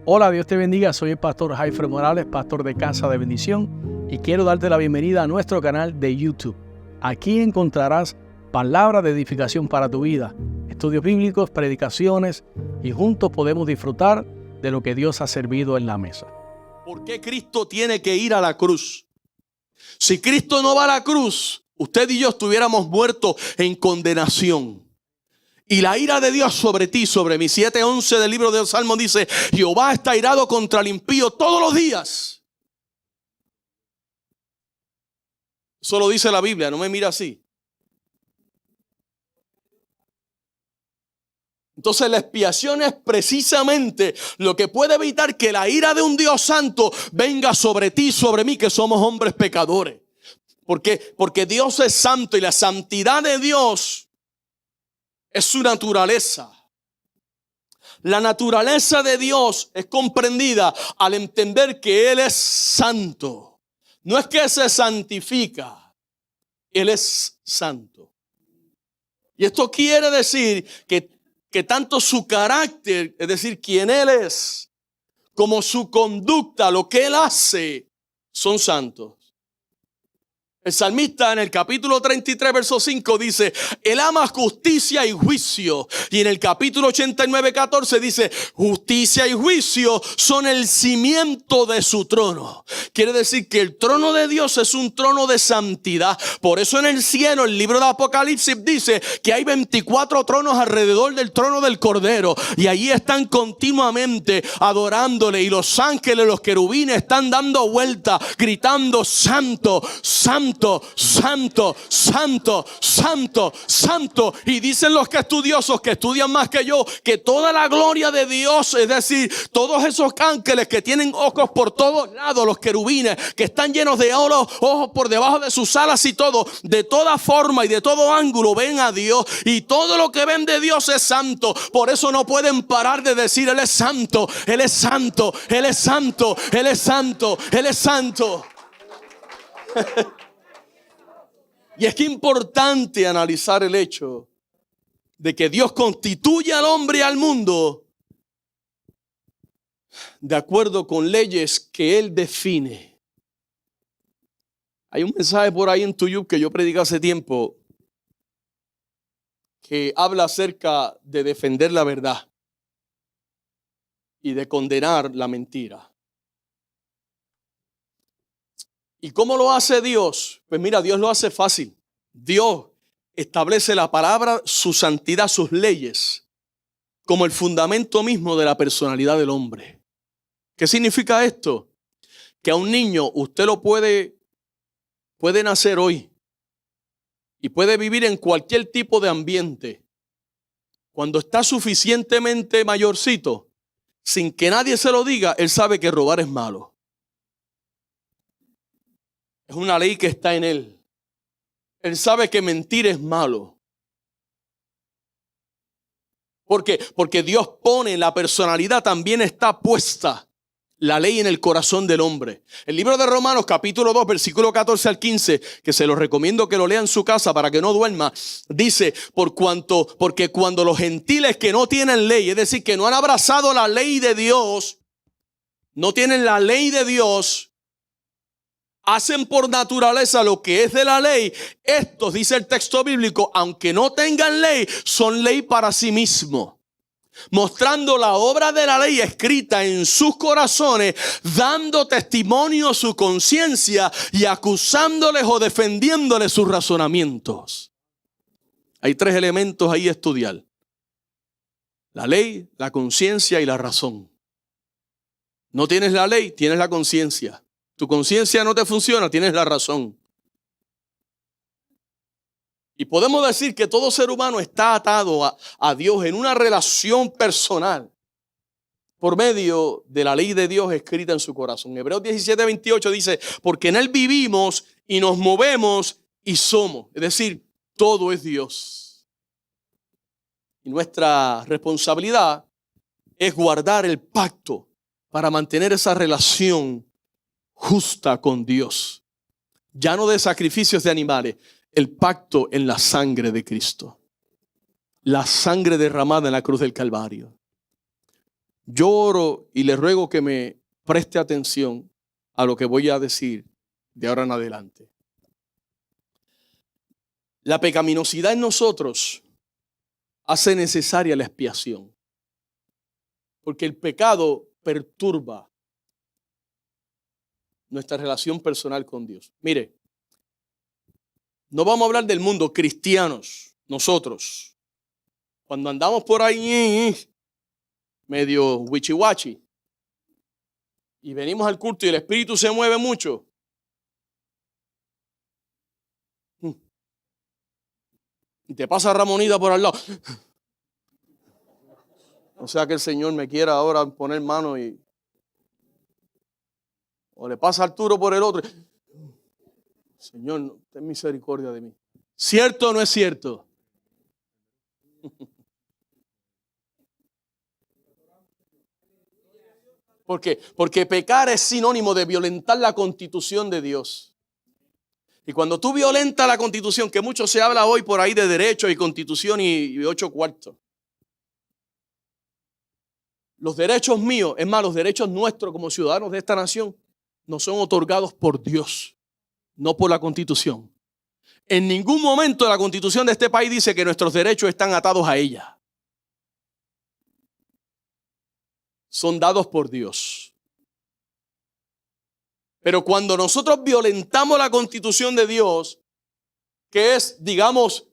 Hola, Dios te bendiga. Soy el pastor Jaifer Morales, pastor de Casa de Bendición, y quiero darte la bienvenida a nuestro canal de YouTube. Aquí encontrarás palabras de edificación para tu vida, estudios bíblicos, predicaciones, y juntos podemos disfrutar de lo que Dios ha servido en la mesa. ¿Por qué Cristo tiene que ir a la cruz? Si Cristo no va a la cruz, usted y yo estuviéramos muertos en condenación. Y la ira de Dios sobre ti, sobre mí. 7:11 del libro de los Salmos dice: Jehová está airado contra el impío todos los días. Eso lo dice la Biblia, no me mira así. Entonces la expiación es precisamente lo que puede evitar que la ira de un Dios santo venga sobre ti, sobre mí, que somos hombres pecadores. Porque Dios es santo y la santidad de Dios es su naturaleza. La naturaleza de Dios es comprendida al entender que Él es santo. No es que se santifica, Él es santo. Y esto quiere decir que tanto su carácter, es decir, quien Él es, como su conducta, lo que Él hace, son santos. El salmista en el capítulo 33, verso 5 dice: Él ama justicia y juicio. Y en el capítulo 89, 14 dice: justicia y juicio son el cimiento de su trono. Quiere decir que el trono de Dios es un trono de santidad. Por eso en el cielo, el libro de Apocalipsis dice que hay 24 tronos alrededor del trono del Cordero. Y allí están continuamente adorándole. Y los ángeles, los querubines están dando vuelta, gritando: santo, santo, santo, santo, santo, santo. Y dicen los que estudiosos, que estudian más que yo, que toda la gloria de Dios, es decir, todos esos ángeles que tienen ojos por todos lados, los querubines que están llenos de oro, ojos por debajo de sus alas y todo, de toda forma y de todo ángulo ven a Dios, y todo lo que ven de Dios es santo. Por eso no pueden parar de decir: Él es santo, Él es santo, Él es santo, Él es santo, Él es santo. Y es que es importante analizar el hecho de que Dios constituye al hombre y al mundo de acuerdo con leyes que Él define. Hay un mensaje por ahí en YouTube que yo prediqué hace tiempo que habla acerca de defender la verdad y de condenar la mentira. ¿Y cómo lo hace Dios? Pues mira, Dios lo hace fácil. Dios establece la palabra, su santidad, sus leyes, como el fundamento mismo de la personalidad del hombre. ¿Qué significa esto? Que a un niño usted lo puede nacer hoy y puede vivir en cualquier tipo de ambiente. Cuando está suficientemente mayorcito, sin que nadie se lo diga, él sabe que robar es malo. Es una ley que está en él. Él sabe que mentir es malo. ¿Por qué? Porque Dios pone, la personalidad también está puesta, la ley en el corazón del hombre. El libro de Romanos, capítulo 2, versículo 14 al 15, que se lo recomiendo que lo lea en su casa para que no duerma, dice: porque cuando los gentiles que no tienen ley, es decir, que no han abrazado la ley de Dios, no tienen la ley de Dios, hacen por naturaleza lo que es de la ley, estos, dice el texto bíblico, aunque no tengan ley, son ley para sí mismos, mostrando la obra de la ley escrita en sus corazones, dando testimonio a su conciencia y acusándoles o defendiéndoles sus razonamientos. Hay 3 elementos ahí a estudiar: la ley, la conciencia y la razón. No tienes la ley, tienes la conciencia. Tu conciencia no te funciona, tienes la razón. Y podemos decir que todo ser humano está atado a Dios en una relación personal por medio de la ley de Dios escrita en su corazón. Hebreos 17:28 dice: porque en Él vivimos y nos movemos y somos. Es decir, todo es Dios. Y nuestra responsabilidad es guardar el pacto para mantener esa relación justa con Dios, ya no de sacrificios de animales, el pacto en la sangre de Cristo, la sangre derramada en la cruz del Calvario. Yo oro y le ruego que me preste atención a lo que voy a decir de ahora en adelante. La pecaminosidad en nosotros hace necesaria la expiación, porque el pecado perturba nuestra relación personal con Dios. Mire, no vamos a hablar del mundo, cristianos, nosotros, cuando andamos por ahí medio wichiwachi y venimos al culto y el espíritu se mueve mucho, y te pasa Ramonita por al lado, o sea que el Señor me quiera ahora poner mano o le pasa Arturo por el otro, Señor, ten misericordia de mí. ¿Cierto o no es cierto? ¿Por qué? Porque pecar es sinónimo de violentar la constitución de Dios. Y cuando tú violentas la constitución, que mucho se habla hoy por ahí de derecho y constitución y 8/4. Los derechos míos, es más, los derechos nuestros como ciudadanos de esta nación, no son otorgados por Dios, no por la constitución. En ningún momento la constitución de este país dice que nuestros derechos están atados a ella. Son dados por Dios. Pero cuando nosotros violentamos la constitución de Dios, que es, digamos,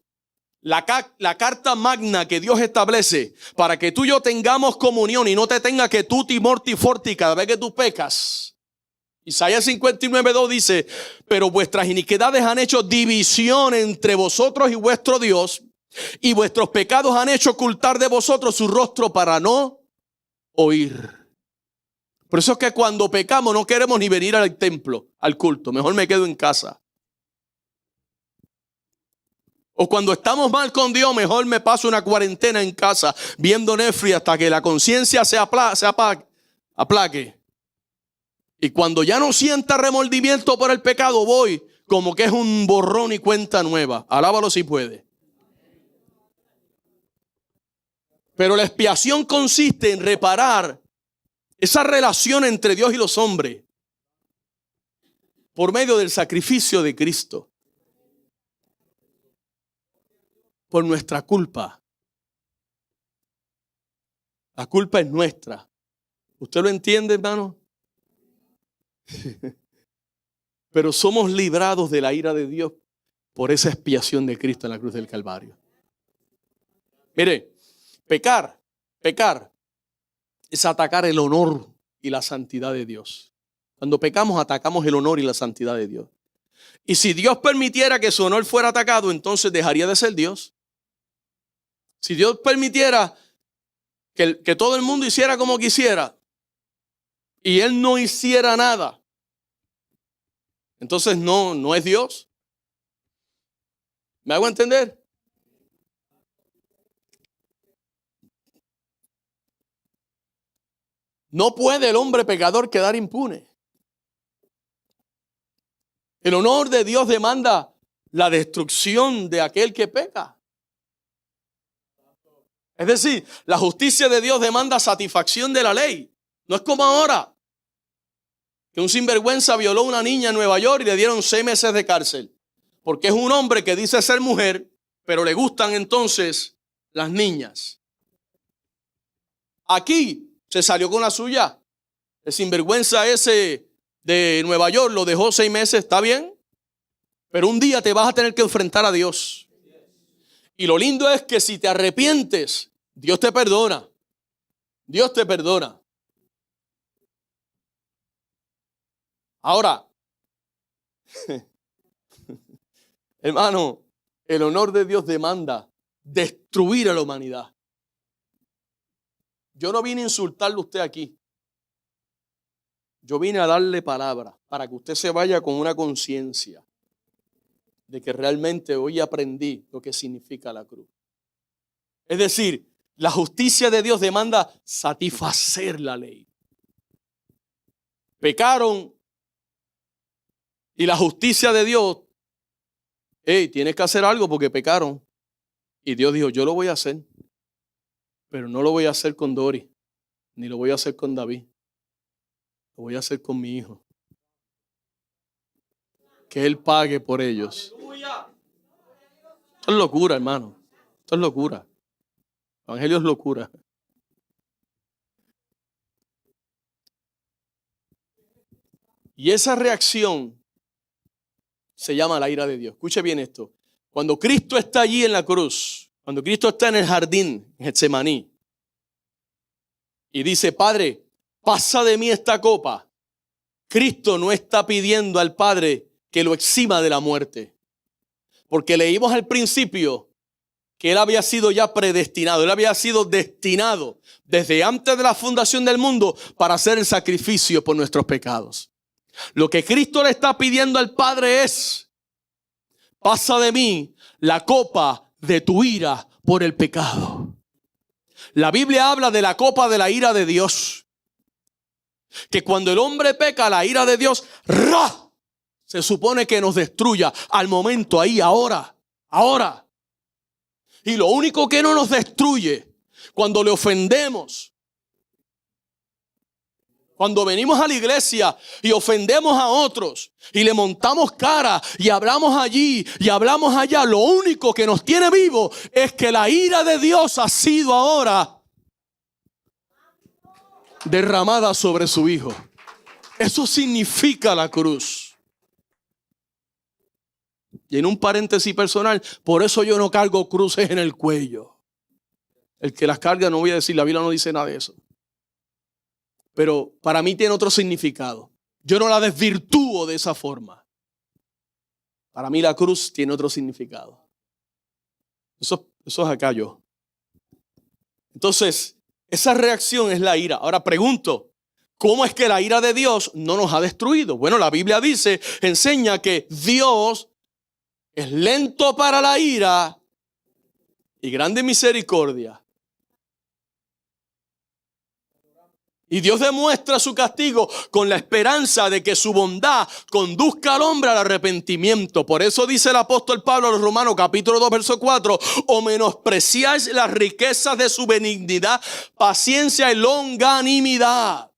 la carta magna que Dios establece para que tú y yo tengamos comunión y no te tenga que tutti morti forti cada vez que tú pecas. Isaías 59:2 dice, pero vuestras iniquidades han hecho división entre vosotros y vuestro Dios, y vuestros pecados han hecho ocultar de vosotros su rostro para no oír. Por eso es que cuando pecamos no queremos ni venir al templo, al culto. Mejor me quedo en casa. O cuando estamos mal con Dios, mejor me paso una cuarentena en casa viendo Netflix hasta que la conciencia se aplaque. Y cuando ya no sienta remordimiento por el pecado, voy como que es un borrón y cuenta nueva. Alábalo si puede. Pero la expiación consiste en reparar esa relación entre Dios y los hombres por medio del sacrificio de Cristo. Por nuestra culpa. La culpa es nuestra. ¿Usted lo entiende, hermano? Pero somos librados de la ira de Dios por esa expiación de Cristo en la cruz del Calvario. Mire, pecar es atacar el honor y la santidad de Dios. Cuando pecamos, atacamos el honor y la santidad de Dios. Y si Dios permitiera que su honor fuera atacado, entonces dejaría de ser Dios. Si Dios permitiera que todo el mundo hiciera como quisiera y Él no hiciera nada, entonces no es Dios. ¿Me hago entender? No puede el hombre pecador quedar impune. El honor de Dios demanda la destrucción de aquel que peca. Es decir, la justicia de Dios demanda satisfacción de la ley. No es como ahora, que un sinvergüenza violó a una niña en Nueva York y le dieron 6 meses de cárcel. Porque es un hombre que dice ser mujer, pero le gustan entonces las niñas. Aquí se salió con la suya. El sinvergüenza ese de Nueva York lo dejó 6 meses, está bien. Pero un día te vas a tener que enfrentar a Dios. Y lo lindo es que si te arrepientes, Dios te perdona. Dios te perdona. Ahora, hermano, el honor de Dios demanda destruir a la humanidad. Yo no vine a insultarle a usted aquí. Yo vine a darle palabra para que usted se vaya con una conciencia de que realmente hoy aprendí lo que significa la cruz. Es decir, la justicia de Dios demanda satisfacer la ley. Pecaron y la justicia de Dios, tienes que hacer algo porque pecaron. Y Dios dijo, yo lo voy a hacer, pero no lo voy a hacer con Doris. Ni lo voy a hacer con David. Lo voy a hacer con mi hijo. Que Él pague por ellos. Esto es locura, hermano. Esto es locura. El evangelio es locura. Y esa reacción se llama la ira de Dios. Escuche bien esto. Cuando Cristo está allí en la cruz, cuando Cristo está en el jardín, en Getsemaní, y dice, Padre, pasa de mí esta copa. Cristo no está pidiendo al Padre que lo exima de la muerte. Porque leímos al principio que Él había sido ya predestinado. Él había sido destinado desde antes de la fundación del mundo para hacer el sacrificio por nuestros pecados. Lo que Cristo le está pidiendo al Padre es, pasa de mí la copa de tu ira por el pecado. La Biblia habla de la copa de la ira de Dios. Que cuando el hombre peca, la ira de Dios, ¡ra!, se supone que nos destruya al momento, ahí, ahora. Y lo único que no nos destruye cuando le ofendemos, cuando venimos a la iglesia y ofendemos a otros y le montamos cara y hablamos allí y hablamos allá, lo único que nos tiene vivo es que la ira de Dios ha sido ahora derramada sobre su Hijo. Eso significa la cruz. Y en un paréntesis personal, por eso yo no cargo cruces en el cuello. El que las carga, no voy a decir, la Biblia no dice nada de eso. Pero para mí tiene otro significado. Yo no la desvirtúo de esa forma. Para mí la cruz tiene otro significado. Eso es acá yo. Entonces, esa reacción es la ira. Ahora pregunto, ¿cómo es que la ira de Dios no nos ha destruido? Bueno, la Biblia dice, enseña que Dios es lento para la ira y grande misericordia. Y Dios demuestra su castigo con la esperanza de que su bondad conduzca al hombre al arrepentimiento. Por eso dice el apóstol Pablo a los Romanos capítulo 2 verso 4, o menospreciáis las riquezas de su benignidad, paciencia y longanimidad.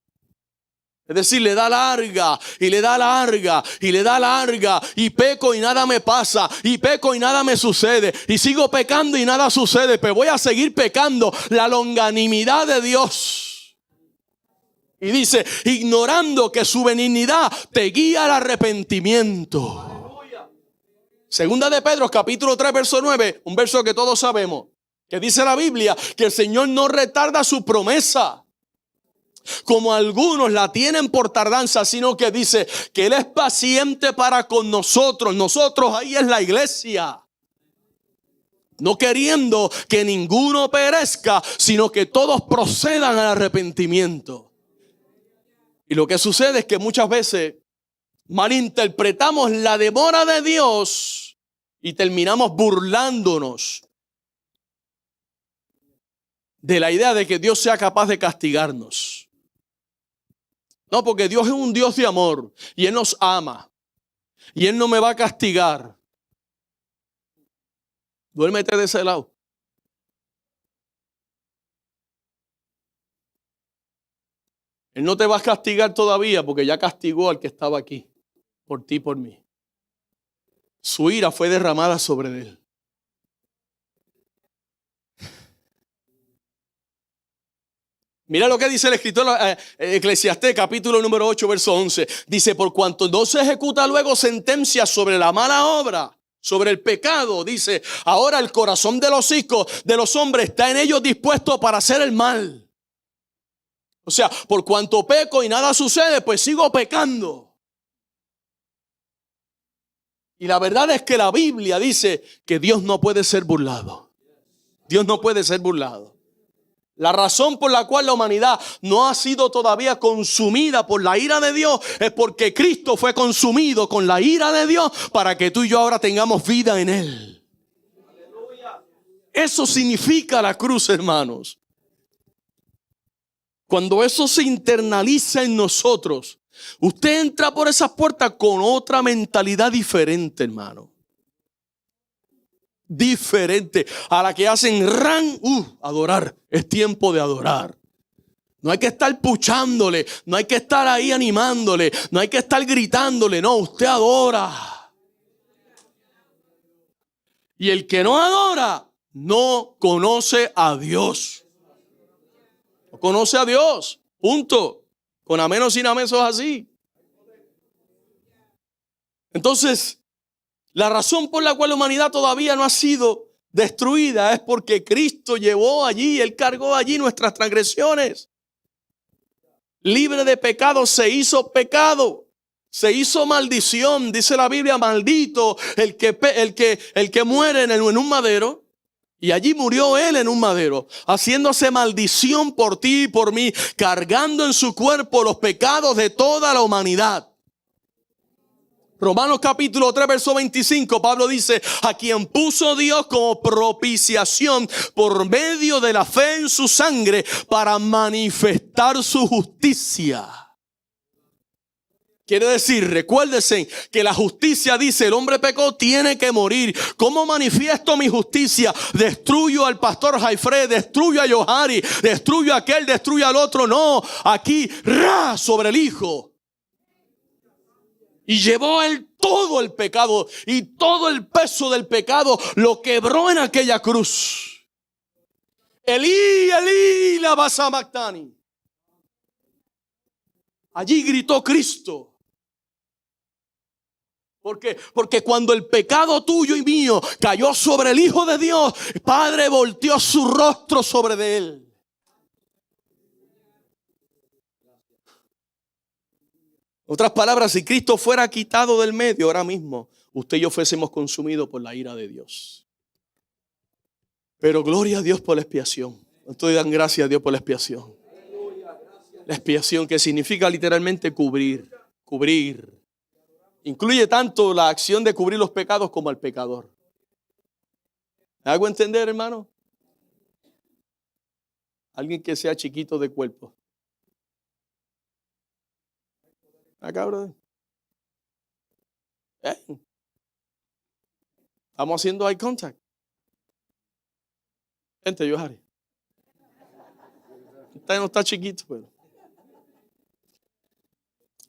Es decir, le da larga y le da larga y le da larga y peco y nada me pasa y peco y nada me sucede y sigo pecando y nada sucede, pero voy a seguir pecando. La longanimidad de Dios. Y dice, ignorando que su benignidad te guía al arrepentimiento. Segunda de Pedro capítulo 3 verso 9, un verso que todos sabemos, que dice la Biblia que el Señor no retarda su promesa, como algunos la tienen por tardanza, sino que dice que Él es paciente para con nosotros. Nosotros ahí es la iglesia. No queriendo que ninguno perezca, sino que todos procedan al arrepentimiento. Y lo que sucede es que muchas veces malinterpretamos la demora de Dios y terminamos burlándonos de la idea de que Dios sea capaz de castigarnos. No, porque Dios es un Dios de amor y Él nos ama y Él no me va a castigar. Duérmete de ese lado. Él no te va a castigar todavía porque ya castigó al que estaba aquí, por ti y por mí. Su ira fue derramada sobre Él. Mira lo que dice el escritor Eclesiastés capítulo número 8 verso 11. Dice, por cuanto no se ejecuta luego sentencia sobre la mala obra, sobre el pecado, dice, ahora el corazón de los hijos de los hombres está en ellos dispuesto para hacer el mal. O sea, por cuanto peco y nada sucede, pues sigo pecando. Y la verdad es que la Biblia dice que Dios no puede ser burlado. Dios no puede ser burlado. La razón por la cual la humanidad no ha sido todavía consumida por la ira de Dios es porque Cristo fue consumido con la ira de Dios para que tú y yo ahora tengamos vida en Él. Eso significa la cruz, hermanos. Cuando eso se internaliza en nosotros, usted entra por esas puertas con otra mentalidad diferente, hermano. Diferente a la que hacen adorar. Es tiempo de adorar. No hay que estar puchándole, no hay que estar ahí animándole, no hay que estar gritándole, no, usted adora. Y el que no adora, no conoce a Dios. No conoce a Dios, punto. Con amén o sin amén, eso es así. Entonces, la razón por la cual la humanidad todavía no ha sido destruida es porque Cristo llevó allí, Él cargó allí nuestras transgresiones. Libre de pecado, se hizo pecado, se hizo maldición. Dice la Biblia, maldito el que muere en un madero. Y allí murió Él en un madero, haciéndose maldición por ti y por mí, cargando en su cuerpo los pecados de toda la humanidad. Romanos capítulo 3, verso 25, Pablo dice, a quien puso Dios como propiciación por medio de la fe en su sangre para manifestar su justicia. Quiere decir, recuérdense que la justicia dice, el hombre pecó, tiene que morir. ¿Cómo manifiesto mi justicia? Destruyo al pastor Jaifre, destruyo a Johari, destruyo a aquel, destruyo al otro. No, aquí, sobre el Hijo. Y llevó Él todo el pecado y todo el peso del pecado lo quebró en aquella cruz. Elí, Elí, lama sabactani. Allí gritó Cristo. Porque cuando el pecado tuyo y mío cayó sobre el Hijo de Dios, el Padre volteó su rostro sobre de Él. Otras palabras, si Cristo fuera quitado del medio ahora mismo, usted y yo fuésemos consumidos por la ira de Dios. Pero gloria a Dios por la expiación. Estoy dando gracias a Dios por la expiación. La expiación que significa literalmente cubrir. Incluye tanto la acción de cubrir los pecados como al pecador. ¿Me hago entender, hermano? Alguien que sea chiquito de cuerpo. Acá, brother. Estamos haciendo eye contact. Gente, Johari. Usted no está chiquito, pero.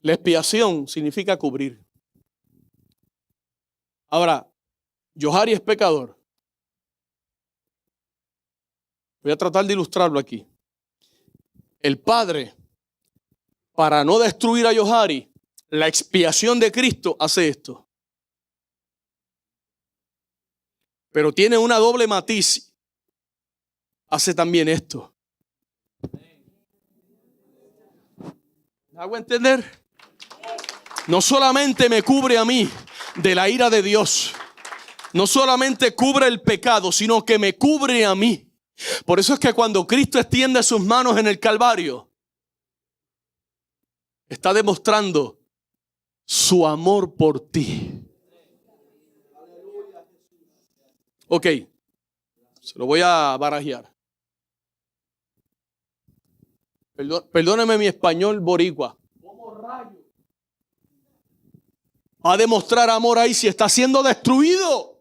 La expiación significa cubrir. Ahora, Johari es pecador. Voy a tratar de ilustrarlo aquí. El Padre, para no destruir a Johari, la expiación de Cristo hace esto. Pero tiene una doble matiz. Hace también esto. ¿Me hago entender? No solamente me cubre a mí de la ira de Dios. No solamente cubre el pecado, sino que me cubre a mí. Por eso es que cuando Cristo extiende sus manos en el Calvario, está demostrando su amor por ti. Ok, se lo voy a barajear. Perdóneme mi español boricua. ¿Cómo rayo va a demostrar amor ahí si está siendo destruido?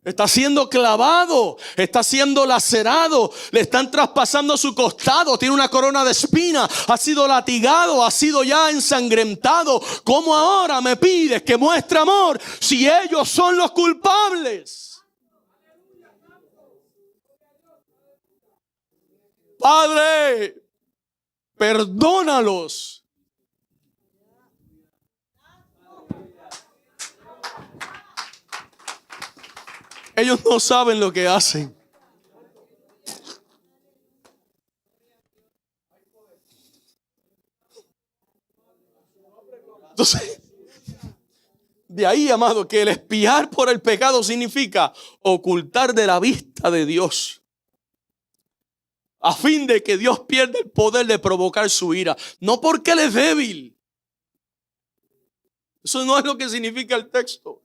Está siendo clavado, está siendo lacerado, le están traspasando su costado, tiene una corona de espina, ha sido latigado, ha sido ya ensangrentado. ¿Cómo ahora me pides que muestre amor si ellos son los culpables? Padre, perdónalos. Ellos no saben lo que hacen. Entonces, de ahí, amado, que el expiar por el pecado significa ocultar de la vista de Dios, a fin de que Dios pierda el poder de provocar su ira. No porque Él es débil. Eso no es lo que significa el texto.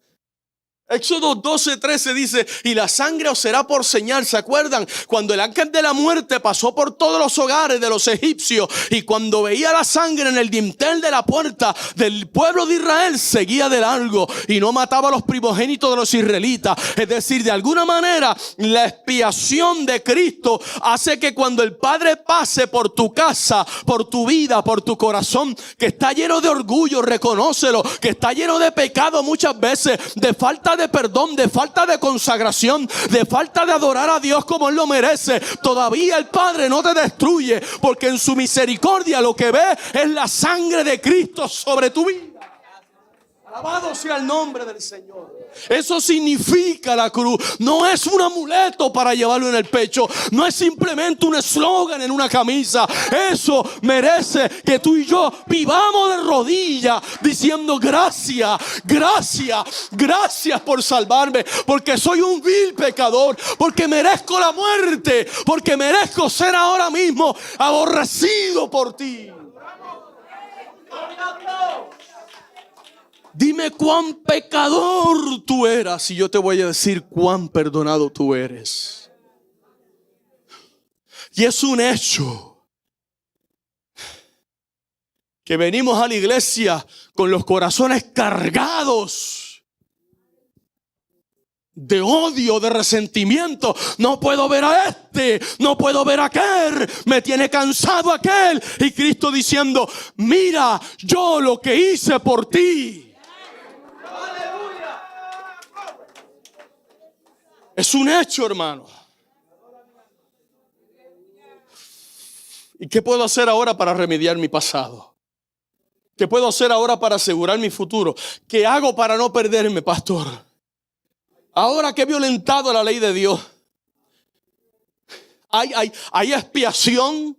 Éxodo 12:13 dice, y la sangre os será por señal. ¿Se acuerdan? Cuando el ángel de la muerte pasó por todos los hogares de los egipcios y cuando veía la sangre en el dintel de la puerta del pueblo de Israel, seguía de largo y no mataba a los primogénitos de los israelitas. Es decir, de alguna manera la expiación de Cristo hace que cuando el Padre pase por tu casa, por tu vida, por tu corazón, que está lleno de orgullo, reconócelo, que está lleno de pecado muchas veces, de falta de perdón, de falta de consagración, de falta de adorar a Dios como Él lo merece, todavía el Padre no te destruye, porque en su misericordia lo que ve es la sangre de Cristo sobre tu vida. Alabado sea el nombre del Señor. Eso significa la cruz. No es un amuleto para llevarlo en el pecho. No es simplemente un eslogan en una camisa. Eso merece que tú y yo vivamos de rodillas diciendo gracias, gracias, gracias por salvarme. Porque soy un vil pecador. Porque merezco la muerte. Porque merezco ser ahora mismo aborrecido por ti. Dime cuán pecador tú eras y yo te voy a decir cuán perdonado tú eres. Y es un hecho que venimos a la iglesia con los corazones cargados de odio, de resentimiento. No puedo ver a este, no puedo ver a aquel, me tiene cansado aquel. Y Cristo diciendo, mira yo lo que hice por ti. Es un hecho, hermano. ¿Y qué puedo hacer ahora para remediar mi pasado? ¿Qué puedo hacer ahora para asegurar mi futuro? ¿Qué hago para no perderme, pastor? Ahora que he violentado la ley de Dios, ¿hay expiación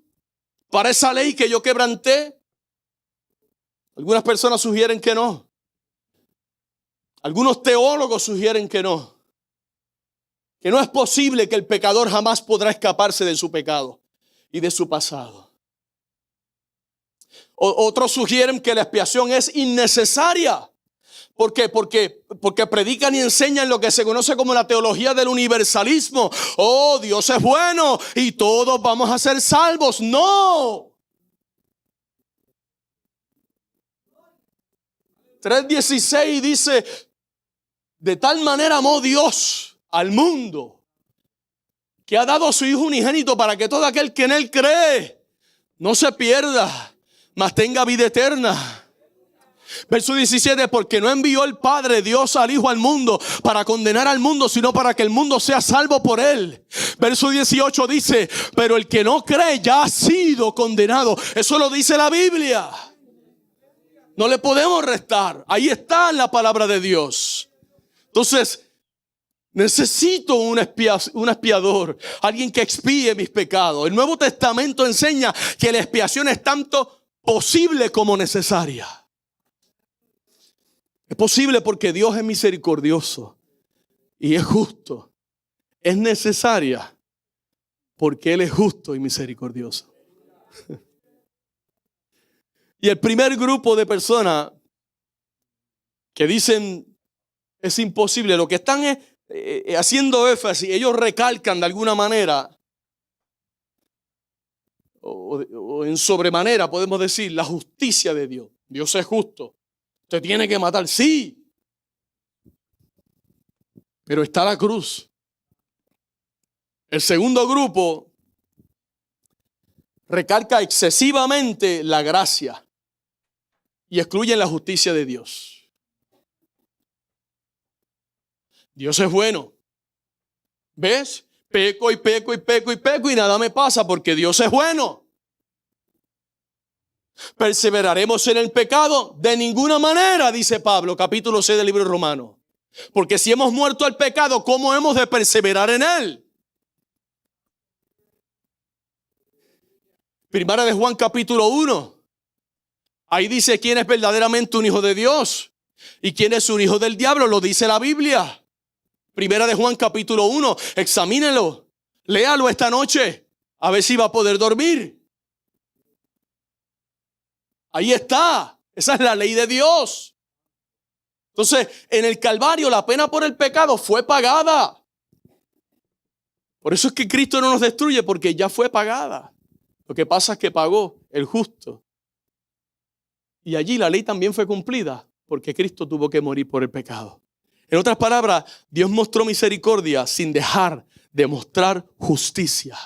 para esa ley que yo quebranté? Algunas personas sugieren que no. Algunos teólogos sugieren que no. Que no es posible, que el pecador jamás podrá escaparse de su pecado y de su pasado. Otros sugieren que la expiación es innecesaria. ¿Por qué? Porque predican y enseñan lo que se conoce como la teología del universalismo. Oh, Dios es bueno y todos vamos a ser salvos. ¡No! 3:16 dice, de tal manera amó Dios al mundo, que ha dado a su Hijo unigénito para que todo aquel que en Él cree no se pierda, mas tenga vida eterna. Verso 17, porque no envió el Padre Dios al Hijo al mundo para condenar al mundo, sino para que el mundo sea salvo por Él. Verso 18 dice, pero el que no cree ya ha sido condenado. Eso lo dice la Biblia. No le podemos restar. Ahí está en la palabra de Dios. Entonces, necesito un expiador, alguien que expíe mis pecados. El Nuevo Testamento enseña que la expiación es tanto posible como necesaria. Es posible porque Dios es misericordioso y es justo. Es necesaria porque Él es justo y misericordioso. Y el primer grupo de personas que dicen es imposible, lo que están es haciendo énfasis, ellos recalcan de alguna manera o en sobremanera podemos decir la justicia de Dios. Dios es justo. Te tiene que matar, sí. Pero está la cruz. El segundo grupo recalca excesivamente la gracia y excluyen la justicia de Dios. Dios es bueno. ¿Ves? Peco y peco y peco y peco y nada me pasa porque Dios es bueno. ¿Perseveraremos en el pecado? De ninguna manera, dice Pablo, capítulo 6 del libro de Romanos. Porque si hemos muerto al pecado, ¿cómo hemos de perseverar en él? Primera de Juan capítulo 1. Ahí dice quién es verdaderamente un hijo de Dios y quién es un hijo del diablo. Lo dice la Biblia. Primera de Juan capítulo 1. Examínelo. Léalo esta noche. A ver si va a poder dormir. Ahí está. Esa es la ley de Dios. Entonces, en el Calvario la pena por el pecado fue pagada. Por eso es que Cristo no nos destruye, porque ya fue pagada. Lo que pasa es que pagó el justo. Y allí la ley también fue cumplida, porque Cristo tuvo que morir por el pecado. En otras palabras, Dios mostró misericordia sin dejar de mostrar justicia.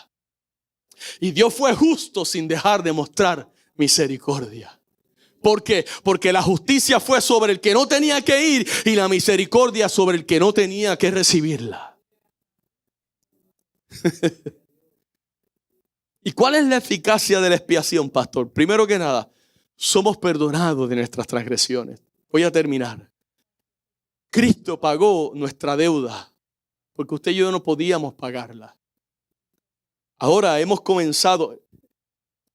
Y Dios fue justo sin dejar de mostrar misericordia. ¿Por qué? Porque la justicia fue sobre el que no tenía que ir y la misericordia sobre el que no tenía que recibirla. ¿Y cuál es la eficacia de la expiación, pastor? Primero que nada, somos perdonados de nuestras transgresiones. Voy a terminar. Cristo pagó nuestra deuda, porque usted y yo no podíamos pagarla. Ahora hemos comenzado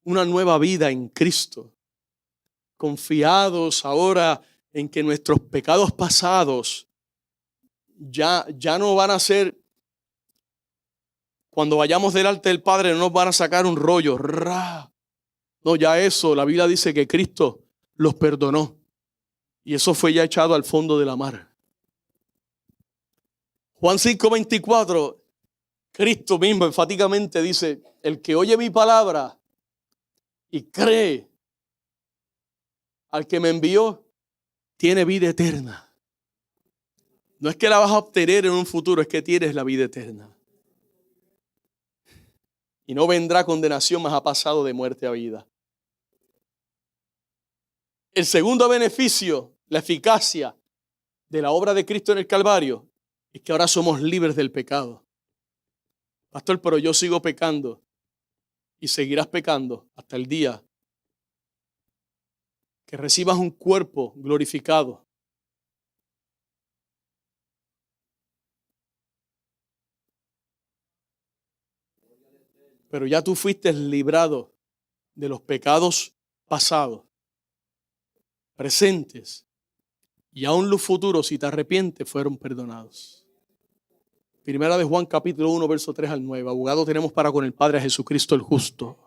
una nueva vida en Cristo, confiados ahora en que nuestros pecados pasados ya no van a ser, cuando vayamos delante del Padre no nos van a sacar un rollo. No, ya eso, la Biblia dice que Cristo los perdonó y eso fue ya echado al fondo de la mar. Juan 5:24, Cristo mismo enfáticamente dice: el que oye mi palabra y cree al que me envió, tiene vida eterna. No es que la vas a obtener en un futuro, es que tienes la vida eterna. Y no vendrá condenación, mas ha pasado de muerte a vida. El segundo beneficio, la eficacia de la obra de Cristo en el Calvario, es que ahora somos libres del pecado. Pastor, pero yo sigo pecando y seguirás pecando hasta el día que recibas un cuerpo glorificado. Pero ya tú fuiste librado de los pecados pasados, presentes y aún los futuros, si te arrepientes, fueron perdonados. Primera de Juan capítulo 1, verso 3 al 9. Abogado tenemos para con el Padre, a Jesucristo el justo.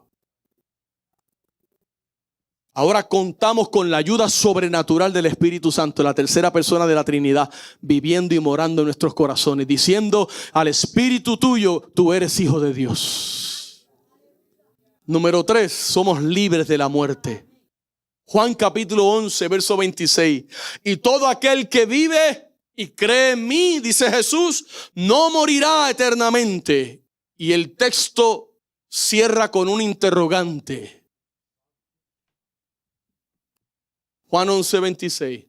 Ahora contamos con la ayuda sobrenatural del Espíritu Santo, la tercera persona de la Trinidad, viviendo y morando en nuestros corazones, diciendo al Espíritu tuyo: tú eres hijo de Dios. Número 3, somos libres de la muerte. Juan capítulo 11, verso 26. Y todo aquel que vive y cree en mí, dice Jesús, no morirá eternamente. Y el texto cierra con un interrogante. Juan 11, 26.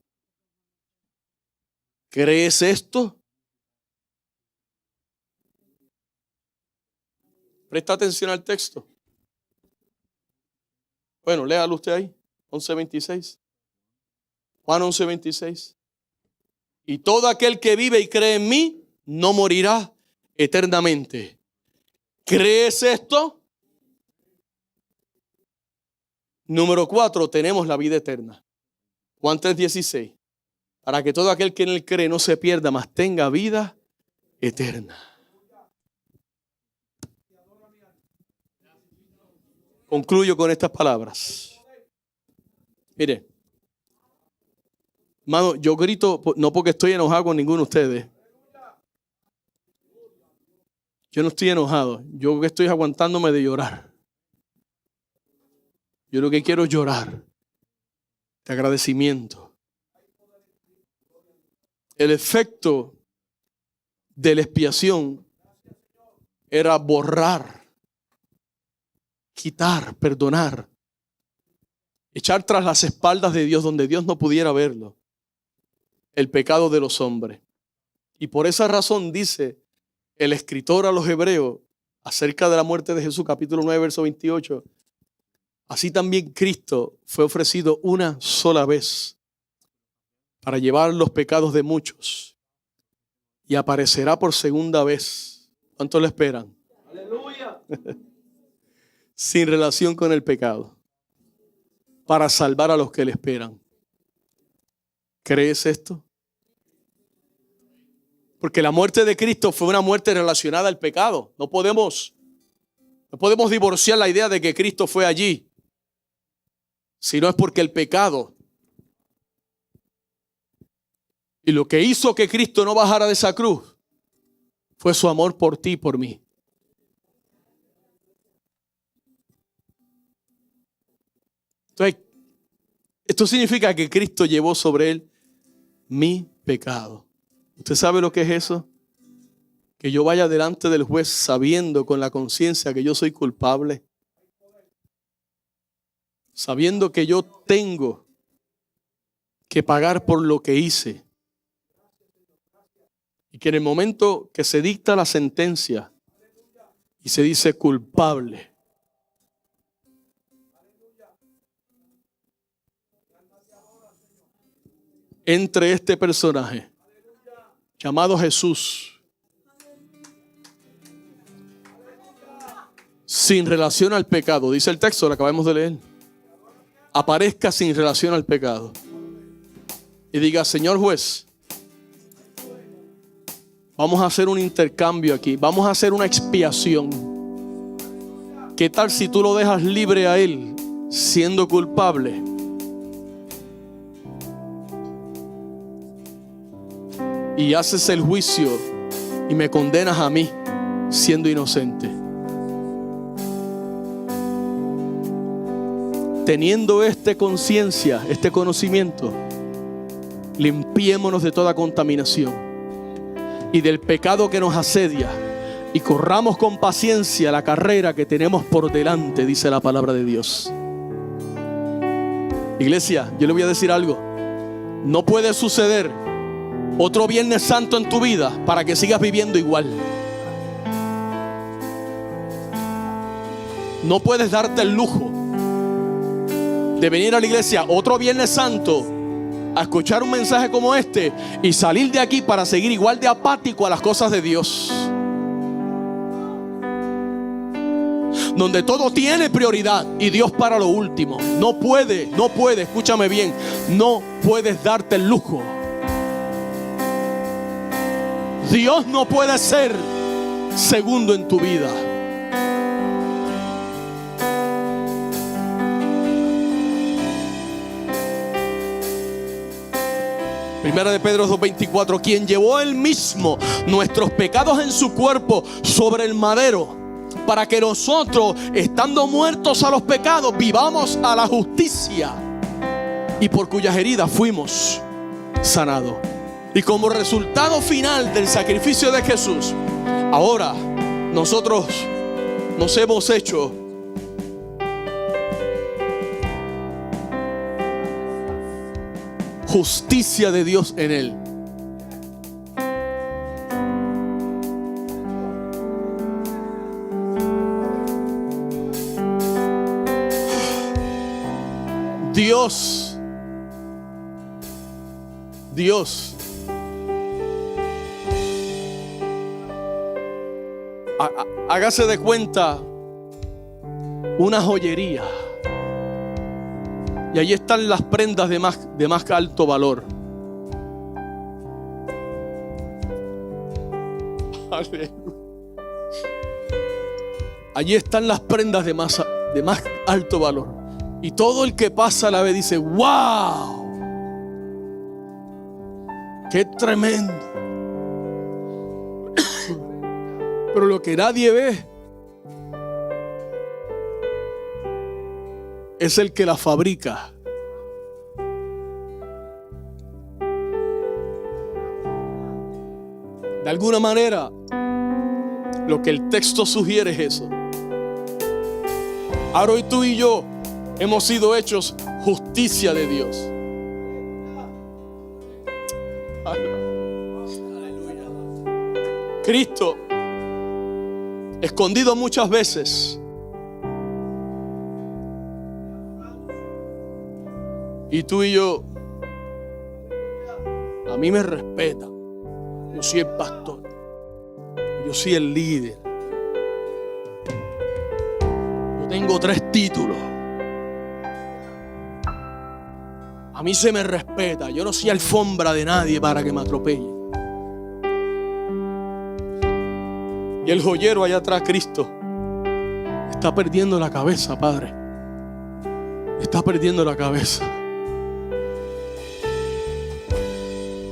¿Crees esto? Presta atención al texto. Bueno, léalo usted ahí. 11:26. Juan 11:26. Y todo aquel que vive y cree en mí no morirá eternamente. ¿Crees esto? Número 4, tenemos la vida eterna. Juan 3:16. Para que todo aquel que en él cree no se pierda, mas tenga vida eterna. Concluyo con estas palabras. Mire, hermano, yo grito no porque estoy enojado con ninguno de ustedes. Yo no estoy enojado. Yo lo que estoy aguantándome de llorar. Yo lo que quiero es llorar de agradecimiento. El efecto de la expiación era borrar, quitar, perdonar, echar tras las espaldas de Dios, donde Dios no pudiera verlo, el pecado de los hombres. Y por esa razón dice el escritor a los Hebreos acerca de la muerte de Jesús, capítulo 9, verso 28. Así también Cristo fue ofrecido una sola vez para llevar los pecados de muchos y aparecerá por segunda vez. ¿Cuánto le esperan? ¡Aleluya! Sin relación con el pecado, para salvar a los que le esperan. ¿Crees esto? Porque la muerte de Cristo fue una muerte relacionada al pecado. No podemos divorciar la idea de que Cristo fue allí, si no es porque el pecado Y lo que hizo que Cristo no bajara de esa cruz fue su amor por ti y por mí. Entonces, esto significa que Cristo llevó sobre él mi pecado. ¿Usted sabe lo que es eso? Que yo vaya delante del juez sabiendo con la conciencia que yo soy culpable. Sabiendo que yo tengo que pagar por lo que hice. Y que en el momento que se dicta la sentencia y se dice culpable, entre este personaje llamado Jesús, sin relación al pecado, dice el texto, lo acabamos de leer, aparezca sin relación al pecado y diga: Señor juez, vamos a hacer un intercambio aquí, vamos a hacer una expiación. ¿Qué tal si tú lo dejas libre a él siendo culpable? Y haces el juicio y me condenas a mí siendo inocente. Teniendo esta conciencia, este conocimiento, limpiémonos de toda contaminación y del pecado que nos asedia y corramos con paciencia la carrera que tenemos por delante, dice la palabra de Dios. Iglesia, yo le voy a decir algo. No puede suceder otro Viernes Santo en tu vida para que sigas viviendo igual. No puedes darte el lujo de venir a la iglesia otro Viernes Santo a escuchar un mensaje como este y salir de aquí para seguir igual de apático a las cosas de Dios, donde todo tiene prioridad y Dios para lo último. No puede, escúchame bien, no puedes darte el lujo. Dios no puede ser segundo en tu vida. Primera de Pedro 2:24, quien llevó él mismo nuestros pecados en su cuerpo sobre el madero, para que nosotros, estando muertos a los pecados, vivamos a la justicia, y por cuyas heridas fuimos sanados. Y como resultado final del sacrificio de Jesús, ahora nosotros nos hemos hecho justicia de Dios en él. Dios hágase de cuenta una joyería, y allí están las prendas de más alto valor. Aleluya. Allí están las prendas de más alto valor, y todo el que pasa la ve dice: ¡wow! ¡Qué tremendo! Pero lo que nadie ve es el que la fabrica. De alguna manera, lo que el texto sugiere es eso. Ahora hoy tú y yo hemos sido hechos justicia de Dios. Cristo, escondido muchas veces, y tú y yo, a mí me respetan. Yo soy el pastor, yo soy el líder, yo tengo 3 títulos, a mí se me respeta. Yo no soy alfombra de nadie para que me atropelle. Y el joyero allá atrás, Cristo, está perdiendo la cabeza, Padre. Está perdiendo la cabeza.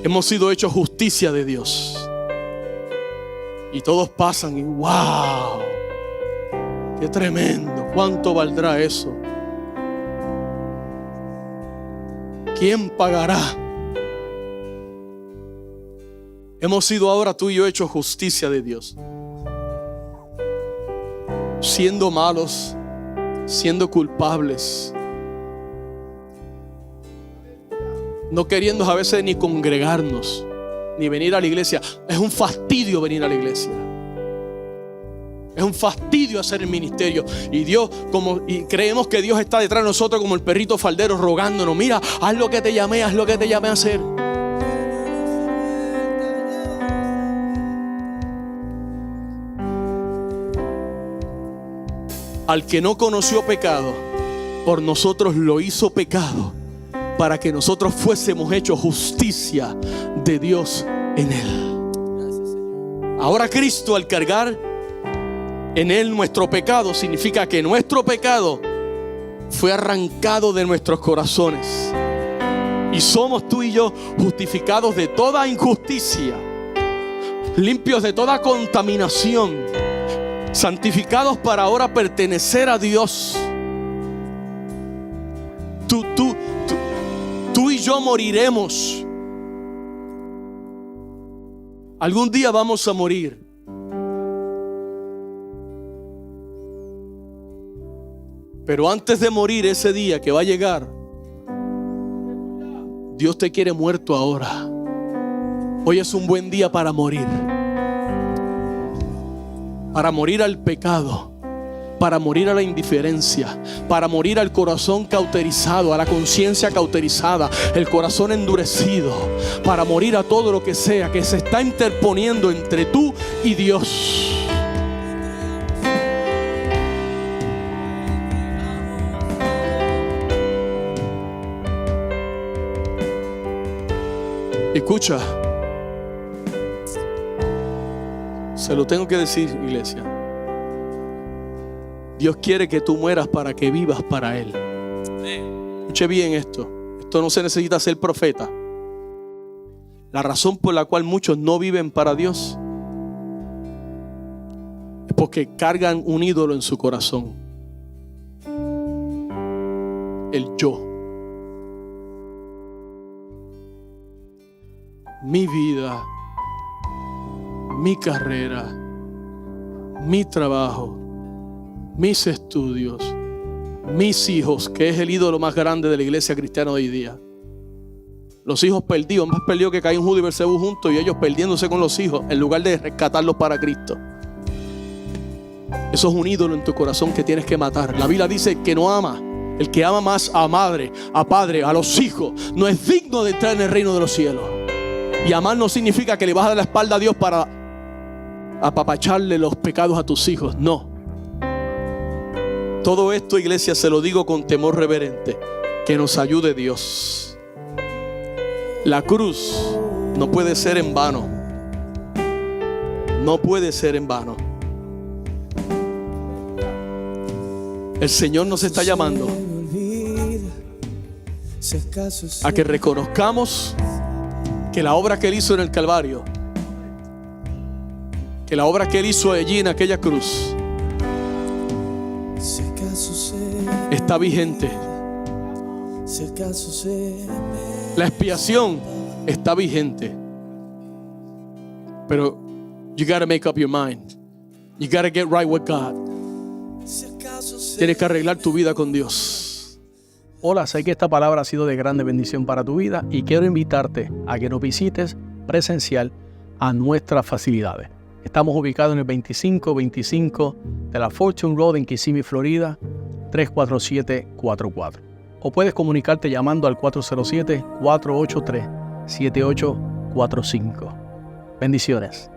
Hemos sido hechos justicia de Dios. Y todos pasan y wow, qué tremendo, ¿cuánto valdrá eso? ¿Quién pagará? Hemos sido ahora tú y yo hechos justicia de Dios. Siendo malos, siendo culpables, no queriendo a veces ni congregarnos, ni venir a la iglesia. Es un fastidio venir a la iglesia. Es un fastidio hacer el ministerio. Y creemos que Dios está detrás de nosotros como el perrito faldero rogándonos: mira, haz lo que te llamé a hacer. Al que no conoció pecado, por nosotros lo hizo pecado, para que nosotros fuésemos hechos justicia de Dios en Él. Ahora Cristo, al cargar en Él nuestro pecado, significa que nuestro pecado fue arrancado de nuestros corazones. Y somos tú y yo justificados de toda injusticia, limpios de toda contaminación, santificados para ahora pertenecer a Dios. Tú y yo moriremos. Algún día vamos a morir. Pero antes de morir, ese día que va a llegar, Dios te quiere muerto ahora. Hoy es un buen día para morir. Para morir al pecado, para morir a la indiferencia, para morir al corazón cauterizado, a la conciencia cauterizada, el corazón endurecido, para morir a todo lo que sea que se está interponiendo entre tú y Dios. Escucha, se lo tengo que decir, iglesia. Dios quiere que tú mueras para que vivas para Él. Escuche bien esto. Esto no se necesita ser profeta. La razón por la cual muchos no viven para Dios es porque cargan un ídolo en su corazón. El yo. Mi vida, mi carrera, mi trabajo, mis estudios, mis hijos, que es el ídolo más grande de la iglesia cristiana hoy día. Los hijos perdidos, más perdidos que Caín, Judas y Bersebú juntos, y ellos perdiéndose con los hijos en lugar de rescatarlos para Cristo. Eso es un ídolo en tu corazón que tienes que matar. La Biblia dice que no ama. El que ama más a madre, a padre, a los hijos, no es digno de entrar en el reino de los cielos. Y amar no significa que le vas a dar la espalda a Dios para apapacharle los pecados a tus hijos. No. Todo esto, iglesia, se lo digo con temor reverente. Que nos ayude Dios. La cruz no puede ser en vano. No puede ser en vano. El Señor nos está llamando a que reconozcamos que la obra que Él hizo en el Calvario, que la obra que Él hizo allí en aquella cruz, está vigente. La expiación está vigente. Pero you gotta make up your mind. You gotta get right with God. Tienes que arreglar tu vida con Dios. Hola, sé que esta palabra ha sido de grande bendición para tu vida y quiero invitarte a que nos visites presencial a nuestras facilidades. Estamos ubicados en el 2525 de la Fortune Road en Kissimmee, Florida, 34744. O puedes comunicarte llamando al 407-483-7845. Bendiciones.